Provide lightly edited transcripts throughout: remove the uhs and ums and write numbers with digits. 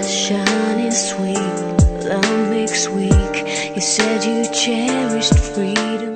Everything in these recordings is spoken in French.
Shining sweet, love makes weak. You said you cherished freedom.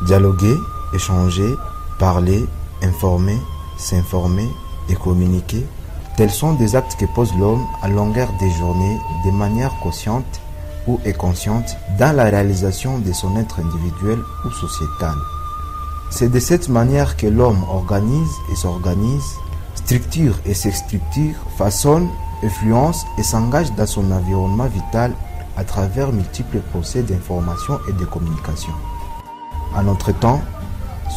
Dialoguer, échanger, parler, informer, s'informer et communiquer, tels sont des actes que pose l'homme à longueur des journées de manière consciente ou inconsciente dans la réalisation de son être individuel ou sociétal. C'est de cette manière que l'homme organise et s'organise, structure et s'exstructure, façonne, influence et s'engage dans son environnement vital à travers multiples procès d'information et de communication. En notre temps,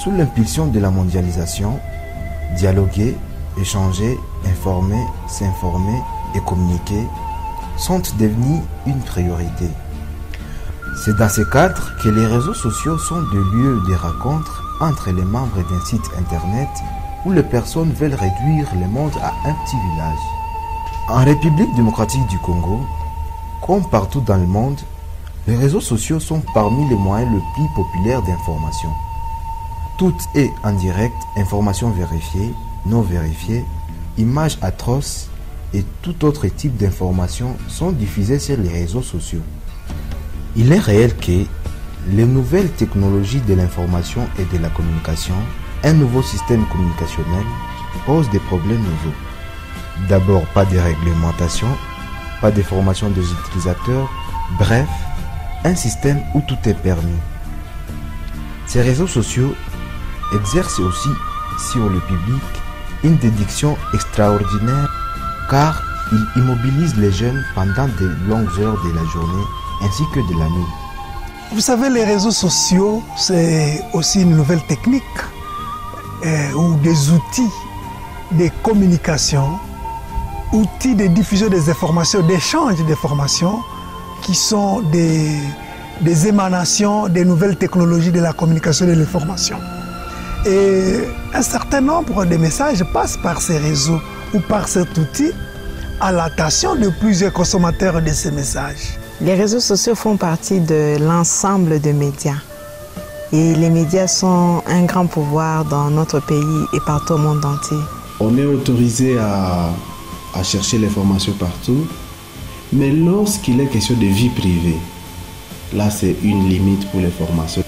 sous l'impulsion de la mondialisation, dialoguer, échanger, informer, s'informer et communiquer sont devenus une priorité. C'est dans ce cadre que les réseaux sociaux sont des lieux de rencontre entre les membres d'un site internet où les personnes veulent réduire le monde à un petit village. En République démocratique du Congo, comme partout dans le monde, les réseaux sociaux sont parmi les moyens les plus populaires d'information. Tout est en direct, informations vérifiées, non vérifiées, images atroces et tout autre type d'informations sont diffusées sur les réseaux sociaux. Il est réel que les nouvelles technologies de l'information et de la communication, un nouveau système communicationnel, posent des problèmes nouveaux. D'abord, pas de réglementation, pas de formation des utilisateurs, bref, un système où tout est permis. Ces réseaux sociaux exercent aussi sur le public une dédiction extraordinaire car ils immobilisent les jeunes pendant de longues heures de la journée ainsi que de la nuit. Vous savez, les réseaux sociaux, c'est aussi une nouvelle technique ou des outils de communication, outils de diffusion des informations, d'échange d'informations qui sont des émanations des nouvelles technologies de la communication et de l'information. Et un certain nombre de messages passent par ces réseaux ou par cet outil à l'attention de plusieurs consommateurs de ces messages. Les réseaux sociaux font partie de l'ensemble des médias. Et les médias sont un grand pouvoir dans notre pays et partout au monde entier. On est autorisé à chercher l'information partout, mais lorsqu'il est question de vie privée, là c'est une limite pour l'information.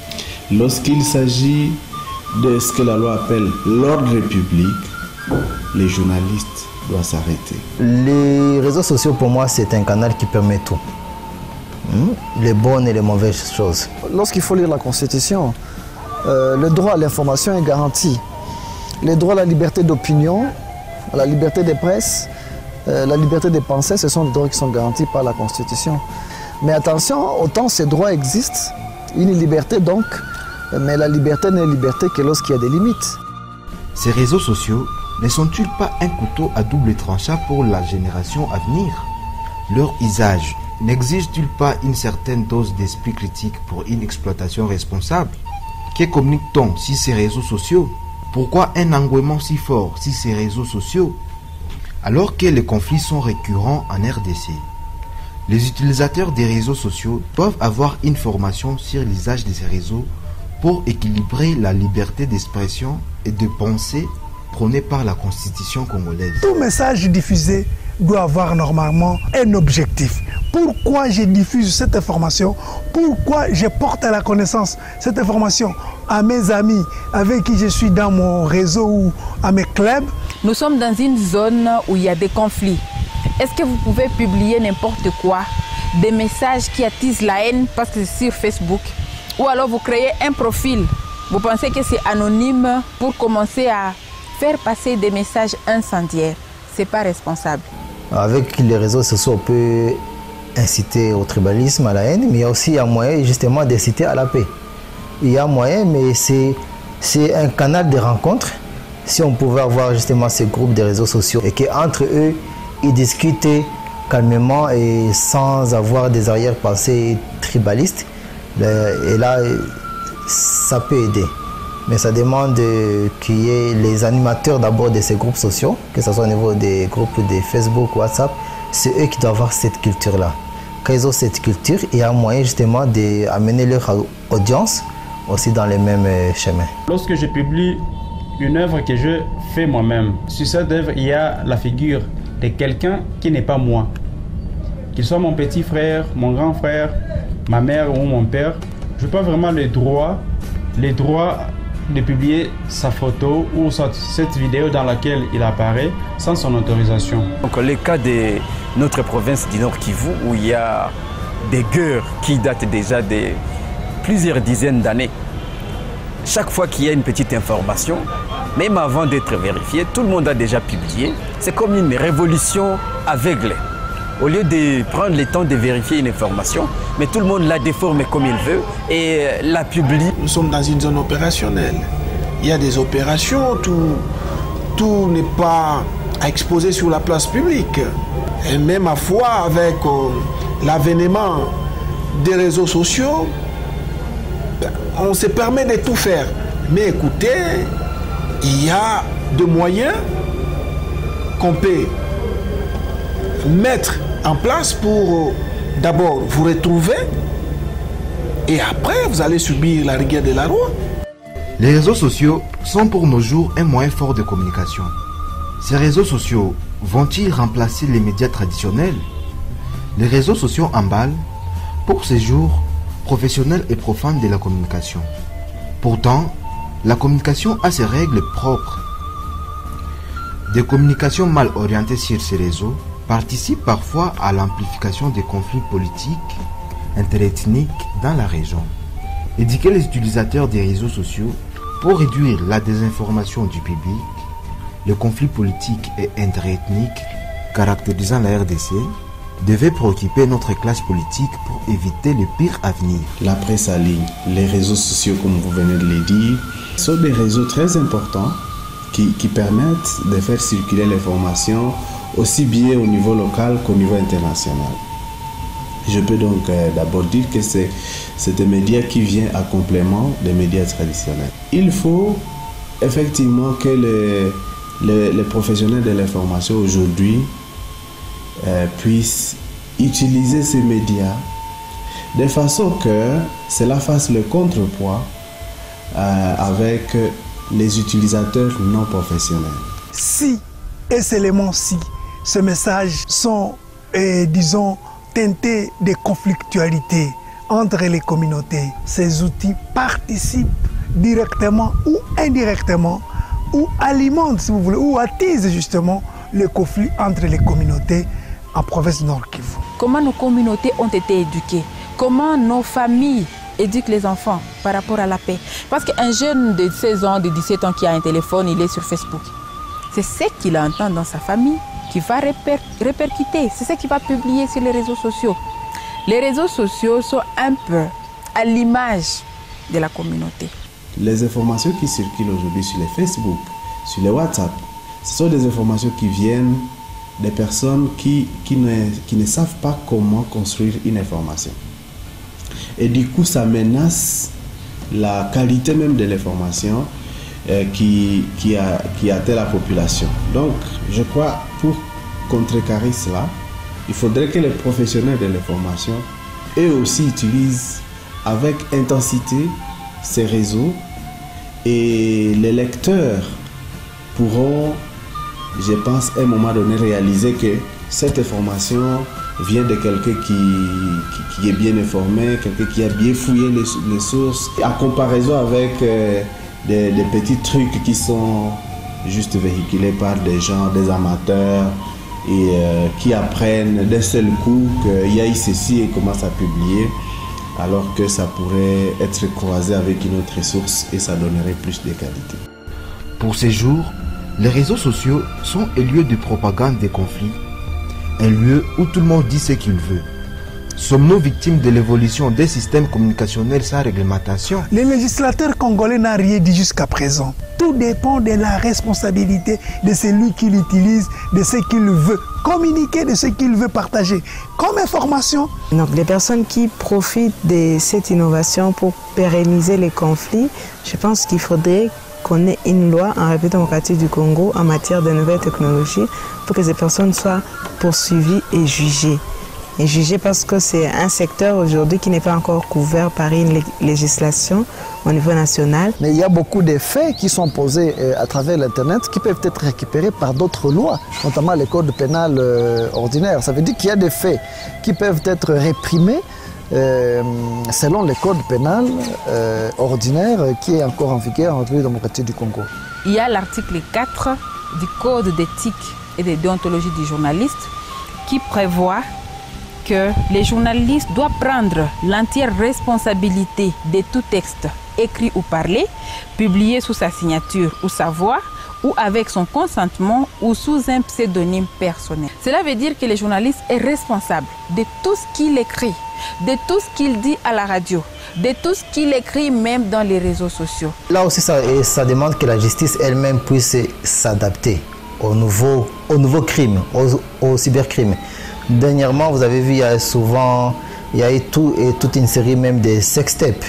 Lorsqu'il s'agit de ce que la loi appelle l'ordre public, les journalistes doivent s'arrêter. Les réseaux sociaux pour moi c'est un canal qui permet tout. Les bonnes et les mauvaises choses. Lorsqu'il faut lire la Constitution, le droit à l'information est garanti. Les droits à la liberté d'opinion, à la liberté de presse, la liberté de penser, ce sont des droits qui sont garantis par la Constitution. Mais attention, autant ces droits existent, une liberté donc, Mais la liberté n'est liberté que lorsqu'il y a des limites. Ces réseaux sociaux ne sont-ils pas un couteau à double tranchant pour la génération à venir? Leur usage n'exige-t-il pas une certaine dose d'esprit critique pour une exploitation responsable? Que communique-t-on sur ces réseaux sociaux? Pourquoi un engouement si fort sur ces réseaux sociaux? Alors que les conflits sont récurrents en RDC, les utilisateurs des réseaux sociaux doivent avoir une formation sur l'usage de ces réseaux pour équilibrer la liberté d'expression et de pensée prônée par la Constitution congolaise. Tout message diffusé doit avoir normalement un objectif. Pourquoi je diffuse cette information? Pourquoi je porte à la connaissance cette information à mes amis avec qui je suis dans mon réseau ou à mes clubs? Nous sommes dans une zone où il y a des conflits. Est-ce que vous pouvez publier n'importe quoi, des messages qui attisent la haine parce que c'est sur Facebook? Ou alors vous créez un profil, vous pensez que c'est anonyme pour commencer à faire passer des messages incendiaires? C'est pas responsable. Avec les réseaux sociaux, on peut inciter au tribalisme, à la haine, mais il y a aussi un moyen justement d'inciter à la paix. Il y a un moyen, mais c'est un canal de rencontre. Si on pouvait avoir justement ces groupes de réseaux sociaux et qu'entre eux, ils discutent calmement et sans avoir des arrière-pensées tribalistes, et là, ça peut aider. Mais ça demande qu'il y ait les animateurs d'abord de ces groupes sociaux, que ce soit au niveau des groupes de Facebook, WhatsApp, c'est eux qui doivent avoir cette culture-là. Quand ils ont cette culture, il y a un moyen justement d'amener leur audience aussi dans les mêmes chemins. Lorsque je publie une œuvre que je fais moi-même, sur cette œuvre, il y a la figure de quelqu'un qui n'est pas moi. Qu'il soit mon petit frère, mon grand frère, ma mère ou mon père, je n'ai pas vraiment les droits de publier sa photo ou cette vidéo dans laquelle il apparaît sans son autorisation. Donc le cas de notre province du Nord Kivu où il y a des guerres qui datent déjà de plusieurs dizaines d'années. Chaque fois qu'il y a une petite information, même avant d'être vérifiée, tout le monde a déjà publié. C'est comme une révolution aveugle. Au lieu de prendre le temps de vérifier une information, mais tout le monde la déforme comme il veut et la publie. Nous sommes dans une zone opérationnelle. Il y a des opérations, tout n'est pas à exposer sur la place publique. Et même à foi, avec l'avènement des réseaux sociaux, on se permet de tout faire. Mais écoutez, il y a des moyens qu'on peut mettre en place pour d'abord vous retrouver et après vous allez subir la rigueur de la loi. Les réseaux sociaux sont pour nos jours un moyen fort de communication. Ces réseaux sociaux vont-ils remplacer les médias traditionnels? Les réseaux sociaux emballent pour ces jours professionnels et profanes de la communication. Pourtant, la communication a ses règles propres. Des communications mal orientées sur ces réseaux participent parfois à l'amplification des conflits politiques, interethniques dans la région. Éduquer les utilisateurs des réseaux sociaux pour réduire la désinformation du public, les conflits politiques et interethniques caractérisant la RDC devait préoccuper notre classe politique pour éviter le pire avenir. La presse en ligne, les réseaux sociaux comme vous venez de le dire, sont des réseaux très importants qui permettent de faire circuler l'information aussi bien au niveau local qu'au niveau international. Je peux donc d'abord dire que c'est des médias qui viennent en complément des médias traditionnels. Il faut effectivement que les professionnels de l'information aujourd'hui puissent utiliser ces médias de façon que cela fasse le contrepoids avec les utilisateurs non professionnels. Si et seulement si ces messages sont, disons, teintés de conflictualité entre les communautés, ces outils participent directement ou indirectement ou alimentent, si vous voulez, ou attisent justement le conflit entre les communautés en province Nord Kivu. Comment nos communautés ont été éduquées? Comment nos familles éduquent les enfants par rapport à la paix? Parce qu'un jeune de 16 ans, de 17 ans qui a un téléphone, il est sur Facebook. C'est ce qu'il entend dans sa famille qui va répercuter. C'est ce qu'il va publier sur les réseaux sociaux. Les réseaux sociaux sont un peu à l'image de la communauté. Les informations qui circulent aujourd'hui sur les Facebook, sur les WhatsApp, ce sont des informations qui viennent des personnes qui ne savent pas comment construire une information. Et du coup, ça menace la qualité même de l'information qui atteint la population. Donc, je crois, pour contrecarrer cela, il faudrait que les professionnels de l'information, eux aussi, utilisent avec intensité ces réseaux, et les lecteurs pourront, je pense, à un moment donné réaliser que cette information vient de quelqu'un qui est bien informé, quelqu'un qui a bien fouillé les sources, en comparaison avec des petits trucs qui sont juste véhiculés par des gens, des amateurs, et qui apprennent d'un seul coup qu'il y a eu ceci et commencent à publier, alors que ça pourrait être croisé avec une autre source et ça donnerait plus de qualité. Pour ces jours, les réseaux sociaux sont un lieu de propagande des conflits, un lieu où tout le monde dit ce qu'il veut. Sommes-nous victimes de l'évolution des systèmes communicationnels sans réglementation? Le législateur congolais n'a rien dit jusqu'à présent. Tout dépend de la responsabilité de celui qui l'utilise, de ce qu'il veut communiquer, de ce qu'il veut partager comme information. Donc les personnes qui profitent de cette innovation pour pérenniser les conflits, je pense qu'il faudrait qu'on ait une loi en République démocratique du Congo en matière de nouvelles technologies pour que ces personnes soient poursuivies et jugées. Et jugées parce que c'est un secteur aujourd'hui qui n'est pas encore couvert par une législation au niveau national. Mais il y a beaucoup de faits qui sont posés à travers l'Internet qui peuvent être récupérés par d'autres lois, notamment les codes pénals ordinaires. Ça veut dire qu'il y a des faits qui peuvent être réprimés selon les codes pénals ordinaires qui est encore en vigueur en République démocratique du Congo. Il y a l'article 4 du Code d'éthique et de déontologie du journaliste qui prévoit que les journalistes doivent prendre l'entière responsabilité de tout texte écrit ou parlé, publié sous sa signature ou sa voix, ou avec son consentement ou sous un pseudonyme personnel. Cela veut dire que le journaliste est responsable de tout ce qu'il écrit, de tout ce qu'il dit à la radio, de tout ce qu'il écrit même dans les réseaux sociaux. Là aussi, ça demande que la justice elle-même puisse s'adapter aux nouveaux crimes, aux cybercrimes. Dernièrement, vous avez vu, il y a eu toute une série même de sextapes.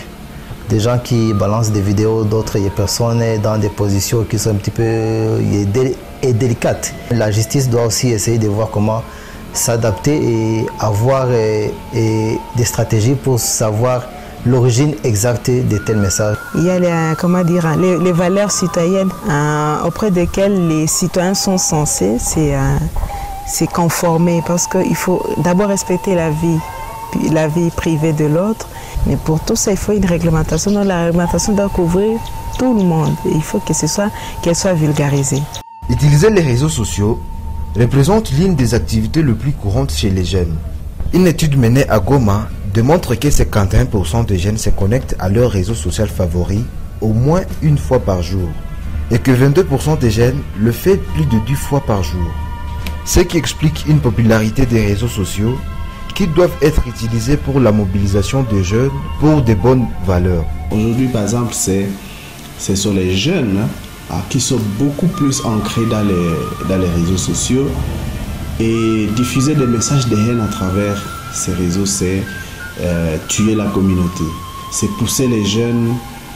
Des gens qui balancent des vidéos d'autres personnes dans des positions qui sont un petit peu délicates. La justice doit aussi essayer de voir comment s'adapter et avoir des stratégies pour savoir l'origine exacte de tels messages. Il y a les valeurs citoyennes auprès desquelles les citoyens sont censés c'est conformer, parce qu'il faut d'abord respecter la vie privée de l'autre, mais pour tout ça il faut une réglementation. Donc la réglementation doit couvrir tout le monde. Il faut qu'elle soit vulgarisée. Utiliser les réseaux sociaux représente l'une des activités les plus courantes chez les jeunes. Une étude menée à Goma démontre que 51% des jeunes se connectent à leur réseau social favori au moins une fois par jour et que 22% des jeunes le font plus de 10 fois par jour. Ce qui explique une popularité des réseaux sociaux qui doivent être utilisés pour la mobilisation des jeunes pour de bonnes valeurs. Aujourd'hui, par exemple, ce sont les jeunes qui sont beaucoup plus ancrés dans les réseaux sociaux, et diffuser des messages de haine à travers ces réseaux, c'est tuer la communauté. C'est pousser les jeunes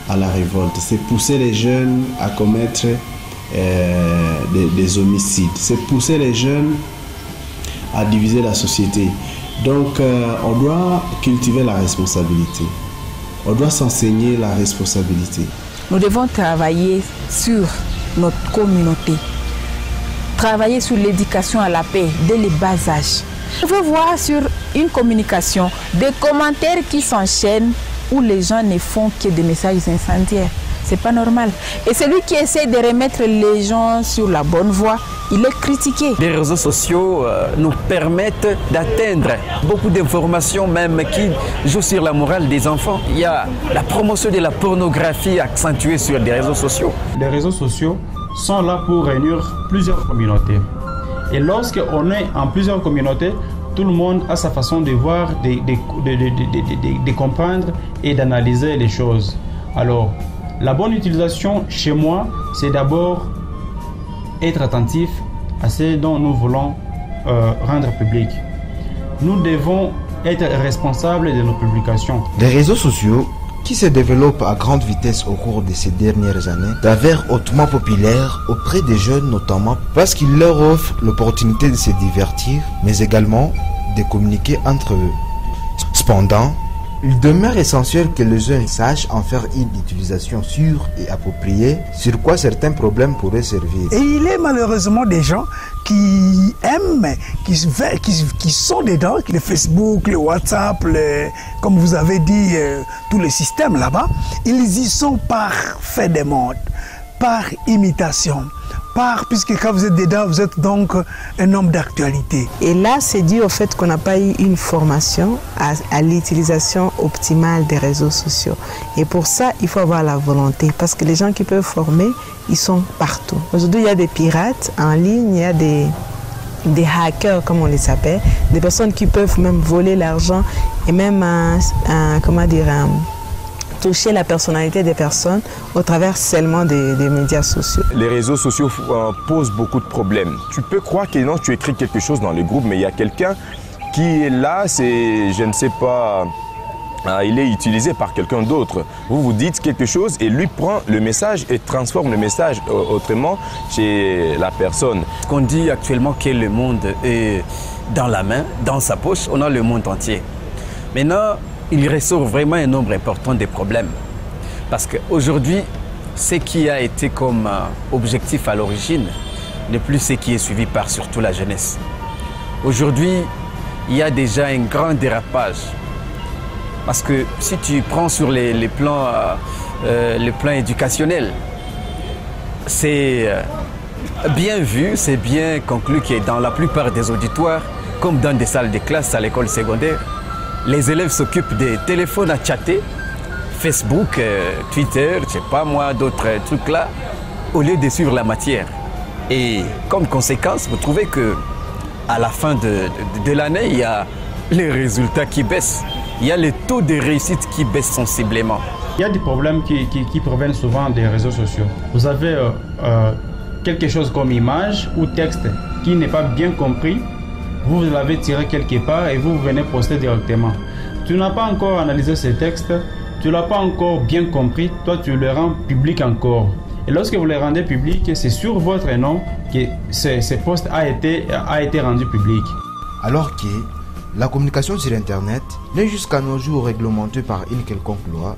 à la révolte, c'est pousser les jeunes à commettre des homicides, c'est pousser les jeunes à diviser la société. Donc on doit cultiver la responsabilité, on doit s'enseigner la responsabilité. Nous devons travailler sur notre communauté, travailler sur l'éducation à la paix dès le bas âge. Je veux voir sur une communication des commentaires qui s'enchaînent où les gens ne font que des messages incendiaires. C'est pas normal. Et celui qui essaie de remettre les gens sur la bonne voie, il est critiqué. Les réseaux sociaux nous permettent d'atteindre beaucoup d'informations même qui jouent sur la morale des enfants. Il y a la promotion de la pornographie accentuée sur des réseaux sociaux. Les réseaux sociaux sont là pour réunir plusieurs communautés. Et lorsqu'on est en plusieurs communautés, tout le monde a sa façon de voir, de comprendre et d'analyser les choses. Alors, la bonne utilisation chez moi, c'est d'abord être attentif à ce dont nous voulons rendre public. Nous devons être responsables de nos publications. Les réseaux sociaux, qui se développent à grande vitesse au cours de ces dernières années, s'avèrent hautement populaires auprès des jeunes notamment parce qu'ils leur offrent l'opportunité de se divertir, mais également de communiquer entre eux. Cependant, il demeure essentiel que les jeunes sachent en faire une utilisation sûre et appropriée, sur quoi certains problèmes pourraient servir. Et il est malheureusement des gens qui aiment, qui sont dedans, le Facebook, le WhatsApp, comme vous avez dit, tous les systèmes là-bas, ils y sont par fait des modes, par imitation. Puisque quand vous êtes dedans, vous êtes donc un homme d'actualité. Et là, c'est dû au fait qu'on n'a pas eu une formation à l'utilisation optimale des réseaux sociaux. Et pour ça, il faut avoir la volonté, parce que les gens qui peuvent former, ils sont partout. Aujourd'hui, il y a des pirates en ligne, il y a des hackers, comme on les appelle, des personnes qui peuvent même voler l'argent et même, toucher la personnalité des personnes au travers seulement des médias sociaux. Les réseaux sociaux posent beaucoup de problèmes. Tu peux croire que non, tu écris quelque chose dans le groupe, mais il y a quelqu'un qui est là, je ne sais pas, il est utilisé par quelqu'un d'autre. Vous vous dites quelque chose et lui prend le message et transforme le message autrement chez la personne. On dit actuellement que le monde est dans la main, dans sa poche, on a le monde entier. Maintenant, il ressort vraiment un nombre important de problèmes. Parce qu'aujourd'hui, ce qui a été comme objectif à l'origine n'est plus ce qui est suivi par surtout la jeunesse. Aujourd'hui, il y a déjà un grand dérapage. Parce que si tu prends sur le plan éducationnel, c'est bien vu, c'est bien conclu que dans la plupart des auditoires, comme dans des salles de classe à l'école secondaire, les élèves s'occupent des téléphones à chatter, Facebook, Twitter, je ne sais pas moi, d'autres trucs là, au lieu de suivre la matière. Et comme conséquence, vous trouvez qu'à la fin de l'année, il y a les résultats qui baissent. Il y a les taux de réussite qui baissent sensiblement. Il y a des problèmes qui proviennent souvent des réseaux sociaux. Vous avez quelque chose comme image ou texte qui n'est pas bien compris. Vous l'avez tiré quelque part et vous venez poster directement. Tu n'as pas encore analysé ces textes, tu ne l'as pas encore bien compris, toi tu le rends public encore. Et lorsque vous les rendez public, c'est sur votre nom que ce post a été rendu public. Alors que la communication sur Internet n'est jusqu'à nos jours réglementée par une quelconque loi,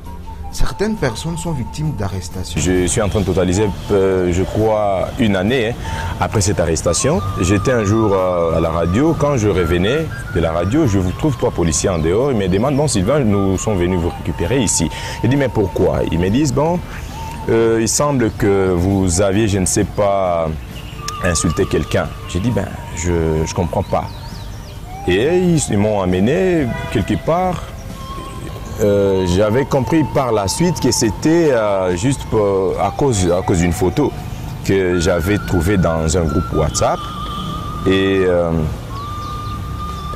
certaines personnes sont victimes d'arrestations. Je suis en train de totaliser, je crois, une année après cette arrestation. J'étais un jour à la radio. Quand je revenais de la radio, je vous trouve 3 policiers en dehors. Ils me demandent, bon Sylvain, nous sommes venus vous récupérer ici. Je dis, mais pourquoi? Ils me disent, bon, il semble que vous aviez, je ne sais pas, insulté quelqu'un. J'ai dit, ben, je ne comprends pas. Et ils m'ont amené quelque part. J'avais compris par la suite que c'était juste à cause d'une photo que j'avais trouvée dans un groupe WhatsApp. Et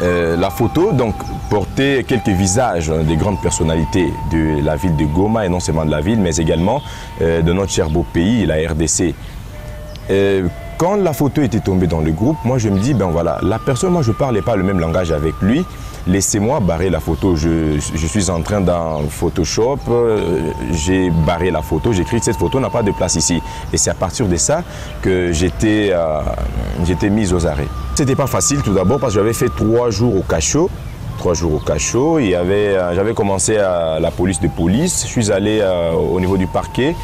la photo donc, portait quelques visages des grandes personnalités de la ville de Goma, et non seulement de la ville, mais également de notre cher beau pays, la RDC. Quand la photo était tombée dans le groupe, moi je me dis, ben voilà, la personne, moi je ne parlais pas le même langage avec lui. Laissez-moi barrer la photo. Je suis en train dans Photoshop, j'ai barré la photo, j'ai écrit que cette photo n'a pas de place ici. Et c'est à partir de ça que j'étais mis aux arrêts. C'était pas facile tout d'abord parce que j'avais fait 3 jours au cachot. 3 jours au cachot, j'avais commencé à la police de police, je suis allé au niveau du parquet.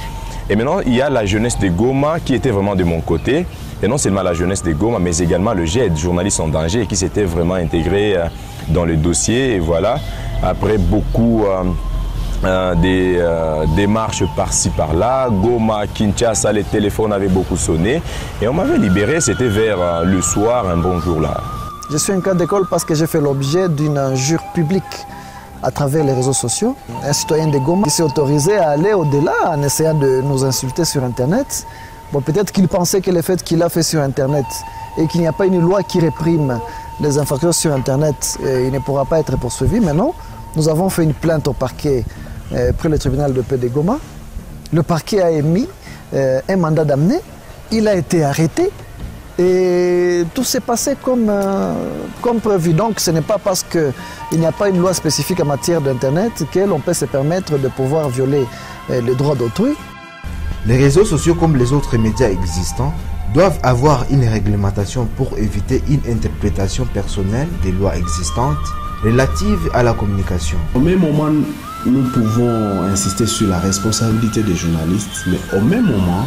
Et maintenant, il y a la jeunesse de Goma qui était vraiment de mon côté. Et non seulement la jeunesse de Goma, mais également le GED, Journalistes en danger, qui s'était vraiment intégré dans le dossier. Et voilà, après beaucoup des démarches par-ci, par-là, Goma, Kinshasa, les téléphones avaient beaucoup sonné. Et on m'avait libéré, c'était vers le soir, un bon jour là. Je suis un cas d'école parce que j'ai fait l'objet d'une injure publique à travers les réseaux sociaux. Un citoyen de Goma qui s'est autorisé à aller au-delà en essayant de nous insulter sur Internet. Bon, peut-être qu'il pensait que le fait qu'il a fait sur Internet et qu'il n'y a pas une loi qui réprime les infractions sur Internet, il ne pourra pas être poursuivi. Mais non, nous avons fait une plainte au parquet près le tribunal de paix de Goma. Le parquet a émis un mandat d'amener. Il a été arrêté. Et tout s'est passé comme prévu. Donc ce n'est pas parce qu'il n'y a pas une loi spécifique en matière d'Internet que l'on peut se permettre de pouvoir violer les droits d'autrui. Les réseaux sociaux, comme les autres médias existants, doivent avoir une réglementation pour éviter une interprétation personnelle des lois existantes relatives à la communication. Au même moment, nous pouvons insister sur la responsabilité des journalistes, mais au même moment,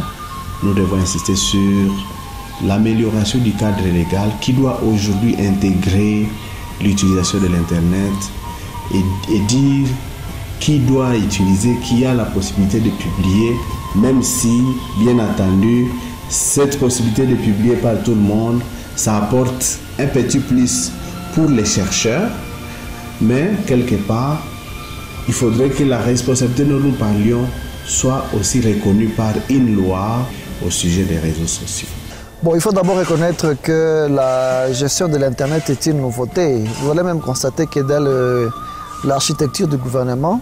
nous devons insister sur l'amélioration du cadre légal qui doit aujourd'hui intégrer l'utilisation de l'Internet et dire qui doit utiliser, qui a la possibilité de publier, même si, bien entendu, cette possibilité de publier par tout le monde, ça apporte un petit plus pour les chercheurs, mais quelque part, il faudrait que la responsabilité dont nous parlions soit aussi reconnue par une loi au sujet des réseaux sociaux. Bon, il faut d'abord reconnaître que la gestion de l'Internet est une nouveauté. Vous allez même constater que dans l'architecture du gouvernement,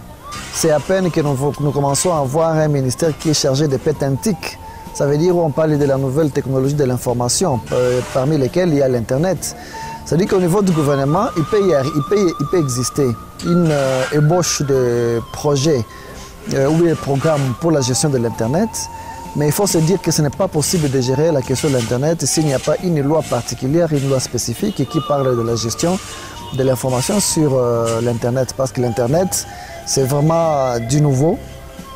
c'est à peine que nous commençons à avoir un ministère qui est chargé des pétantiques. Ça veut dire qu'on parle de la nouvelle technologie de l'information, parmi lesquelles il y a l'Internet. C'est-à-dire qu'au niveau du gouvernement, il peut exister une ébauche de projets ou de programmes pour la gestion de l'Internet. Mais il faut se dire que ce n'est pas possible de gérer la question de l'Internet s'il n'y a pas une loi particulière, une loi spécifique qui parle de la gestion de l'information sur l'Internet. Parce que l'Internet, c'est vraiment du nouveau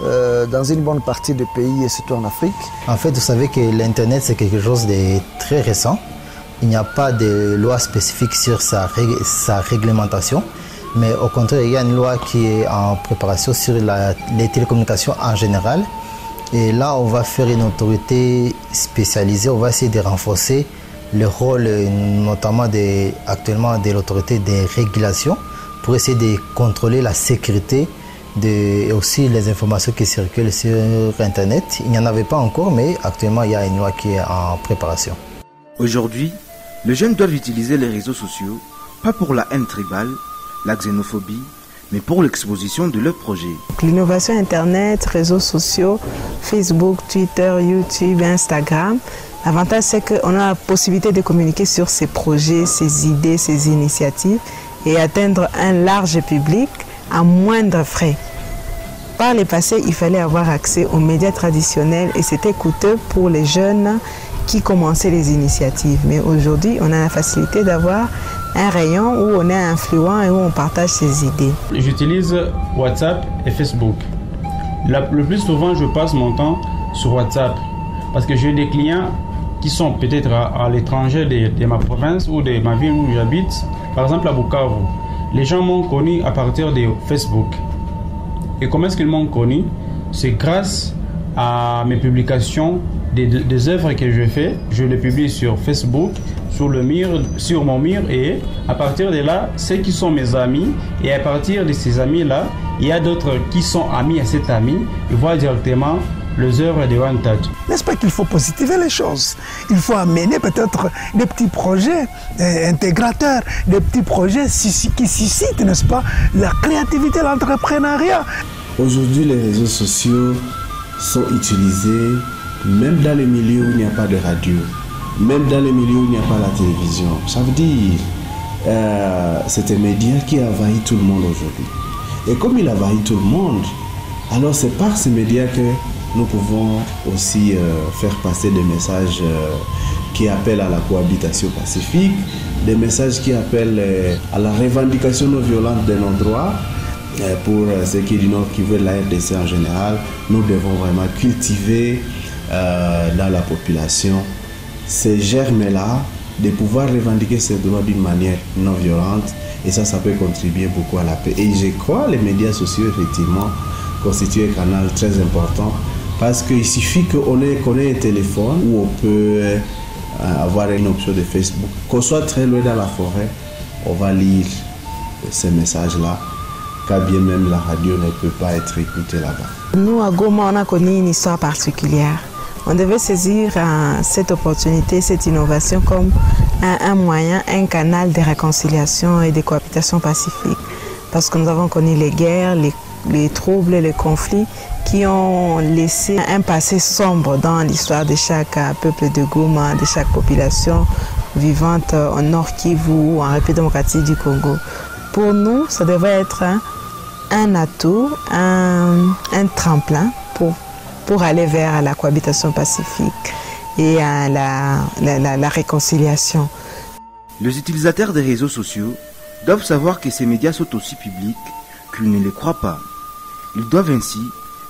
dans une bonne partie du pays et surtout en Afrique. En fait, vous savez que l'Internet, c'est quelque chose de très récent. Il n'y a pas de loi spécifique sur sa réglementation. Mais au contraire, il y a une loi qui est en préparation sur les télécommunications en général. Et là, on va faire une autorité spécialisée, on va essayer de renforcer le rôle notamment actuellement de l'autorité des régulations pour essayer de contrôler la sécurité et aussi les informations qui circulent sur Internet. Il n'y en avait pas encore, mais actuellement, il y a une loi qui est en préparation. Aujourd'hui, les jeunes doivent utiliser les réseaux sociaux, pas pour la haine tribale, la xénophobie, mais pour l'exposition de leurs projets. L'innovation Internet, réseaux sociaux, Facebook, Twitter, YouTube, Instagram, l'avantage c'est qu'on a la possibilité de communiquer sur ces projets, ces idées, ces initiatives et atteindre un large public à moindre frais. Par le passé, il fallait avoir accès aux médias traditionnels et c'était coûteux pour les jeunes qui commençaient les initiatives. Mais aujourd'hui, on a la facilité d'avoir un rayon où on est influent et où on partage ses idées. J'utilise WhatsApp et Facebook. Le plus souvent, je passe mon temps sur WhatsApp parce que j'ai des clients qui sont peut-être à l'étranger de ma province ou de ma ville où j'habite. Par exemple, à Bukavu. Les gens m'ont connu à partir de Facebook. Et comment est-ce qu'ils m'ont connu? C'est grâce à mes publications des œuvres que je fais. Je les publie sur Facebook, sur mon mur, et à partir de là, ceux qui sont mes amis, et à partir de ces amis-là, il y a d'autres qui sont amis à cet ami, ils voient directement les œuvres de One Touch. N'est-ce pas qu'il faut positiver les choses? Il faut amener peut-être des petits projets intégrateurs, des petits projets qui suscitent, n'est-ce pas, la créativité, l'entrepreneuriat. Aujourd'hui, les réseaux sociaux sont utilisés même dans les milieux où il n'y a pas de radio, même dans les milieux où il n'y a pas la télévision. Ça veut dire c'est un média qui envahit tout le monde aujourd'hui. Et comme il envahit tout le monde, alors c'est par ces médias que nous pouvons aussi faire passer des messages qui appellent à la cohabitation pacifique, des messages qui appellent à la revendication non violente de nos droits. Pour ceux qui du Nord qui veulent la RDC en général, nous devons vraiment cultiver dans la population ces germes-là, de pouvoir revendiquer ces droits d'une manière non violente, et ça peut contribuer beaucoup à la paix. Et je crois que les médias sociaux, effectivement, constituent un canal très important, parce qu'il suffit qu'on ait un téléphone où on peut avoir une option de Facebook. Qu'on soit très loin dans la forêt, on va lire ces messages-là, car bien même la radio ne peut pas être écoutée là-bas. Nous, à Goma, on a connu une histoire particulière. On devait saisir cette opportunité, cette innovation comme un moyen, un canal de réconciliation et de cohabitation pacifique. Parce que nous avons connu les guerres, les les troubles et les conflits qui ont laissé un passé sombre dans l'histoire de chaque peuple de Goma, de chaque population vivante au Nord Kivu ou en République démocratique du Congo. Pour nous, ça devrait être un atout, un tremplin pour aller vers la cohabitation pacifique et à la réconciliation. Les utilisateurs des réseaux sociaux doivent savoir que ces médias sont aussi publics qu'ils ne les croient pas. Ils doivent ainsi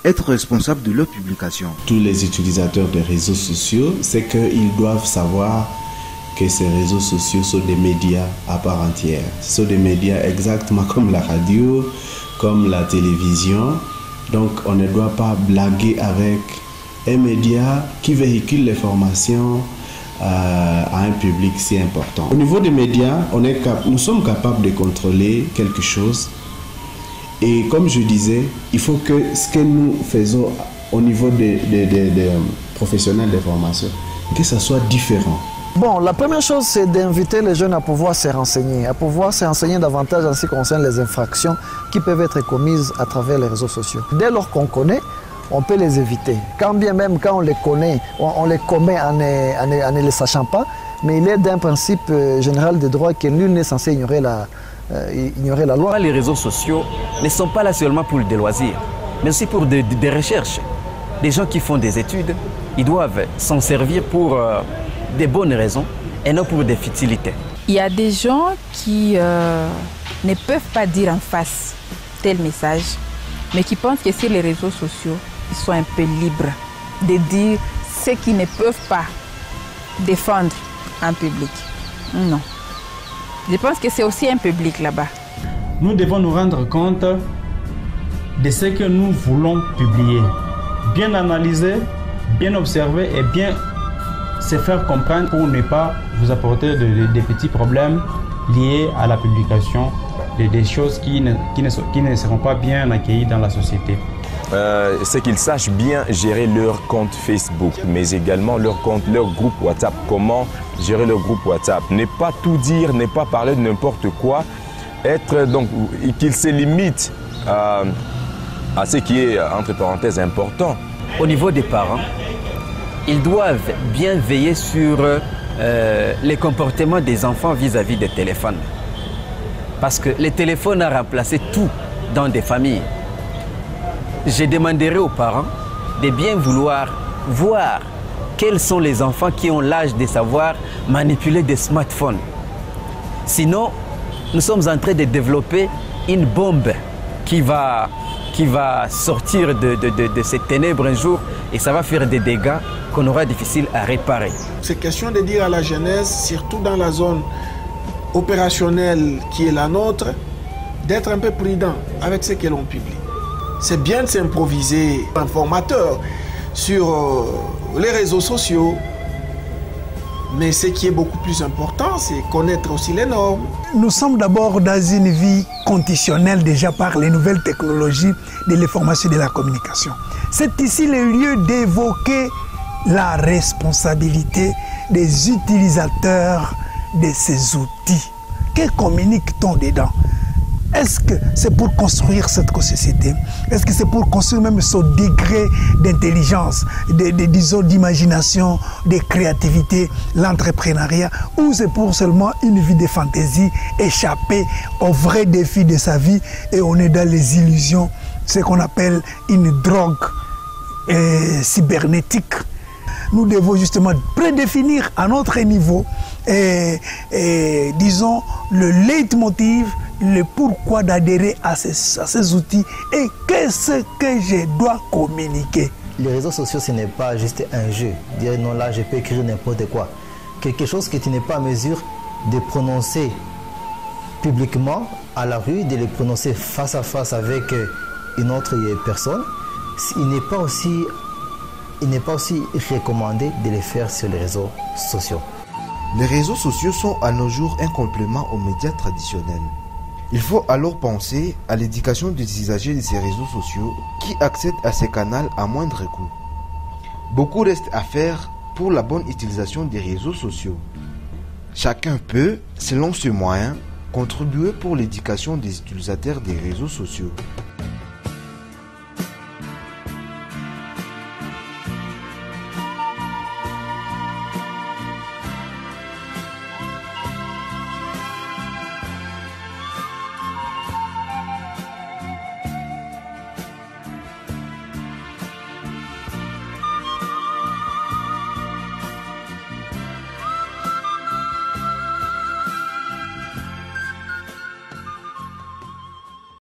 être responsables de leur publication. Tous les utilisateurs des réseaux sociaux, c'est qu'ils doivent savoir que ces réseaux sociaux sont des médias à part entière. Ce sont des médias exactement comme la radio, comme la télévision. Donc on ne doit pas blaguer avec un média qui véhicule l'information à un public si important. Au niveau des médias, nous sommes capables de contrôler quelque chose. Et comme je disais, il faut que ce que nous faisons au niveau des professionnels de formation, que ça soit différent. Bon, la première chose, c'est d'inviter les jeunes à pouvoir se renseigner davantage en ce qui concerne les infractions qui peuvent être commises à travers les réseaux sociaux. Dès lors qu'on connaît, on peut les éviter. Quand bien même quand on les connaît, on les commet en ne les sachant pas, mais il est d'un principe général de droit que nul n'est censé ignorer la loi. Les réseaux sociaux ne sont pas là seulement pour des loisirs, mais aussi pour des recherches. Des gens qui font des études, ils doivent s'en servir pour des bonnes raisons et non pour des futilités. Il y a des gens qui ne peuvent pas dire en face tel message, mais qui pensent que sur les réseaux sociaux, ils sont un peu libres de dire ce qu'ils ne peuvent pas défendre en public. Non. Je pense que c'est aussi un public là-bas. Nous devons nous rendre compte de ce que nous voulons publier. Bien analyser, bien observer et bien se faire comprendre pour ne pas vous apporter des petits problèmes liés à la publication des choses qui ne seront pas bien accueillies dans la société. C'est qu'ils sachent bien gérer leur compte Facebook, mais également leur groupe WhatsApp. Comment gérer leur groupe WhatsApp? Ne pas tout dire, ne pas parler de n'importe quoi, qu'ils se limitent à ce qui est, entre parenthèses, important. Au niveau des parents, ils doivent bien veiller sur les comportements des enfants vis-à-vis des téléphones. Parce que les téléphones ont remplacé tout dans des familles. Je demanderai aux parents de bien vouloir voir quels sont les enfants qui ont l'âge de savoir manipuler des smartphones. Sinon, nous sommes en train de développer une bombe qui va sortir de ces ténèbres un jour et ça va faire des dégâts qu'on aura difficile à réparer. C'est question de dire à la jeunesse, surtout dans la zone opérationnelle qui est la nôtre, d'être un peu prudent avec ce que l'on publie. C'est bien de s'improviser informateur sur les réseaux sociaux, mais ce qui est beaucoup plus important, c'est connaître aussi les normes. Nous sommes d'abord dans une vie conditionnelle déjà par les nouvelles technologies de l'information et de la communication. C'est ici le lieu d'évoquer la responsabilité des utilisateurs de ces outils. Que communique-t-on dedans? Est-ce que c'est pour construire cette société? Est-ce que c'est pour construire même ce degré d'intelligence, disons d'imagination, de créativité, l'entrepreneuriat, ou c'est pour seulement une vie de fantaisie, échapper aux vrais défis de sa vie et on est dans les illusions, ce qu'on appelle une drogue cybernétique? Nous devons justement prédéfinir à notre niveau, disons, le leitmotiv, le pourquoi d'adhérer à ces outils et qu'est-ce que je dois communiquer. Les réseaux sociaux, ce n'est pas juste un jeu. Dire non, là, je peux écrire n'importe quoi. Quelque chose que tu n'es pas en mesure de prononcer publiquement à la rue, de le prononcer face à face avec une autre personne, il n'est pas aussi recommandé de le faire sur les réseaux sociaux. Les réseaux sociaux sont à nos jours un complément aux médias traditionnels. Il faut alors penser à l'éducation des usagers de ces réseaux sociaux qui accèdent à ces canaux à moindre coût. Beaucoup reste à faire pour la bonne utilisation des réseaux sociaux. Chacun peut, selon ses moyens, contribuer pour l'éducation des utilisateurs des réseaux sociaux.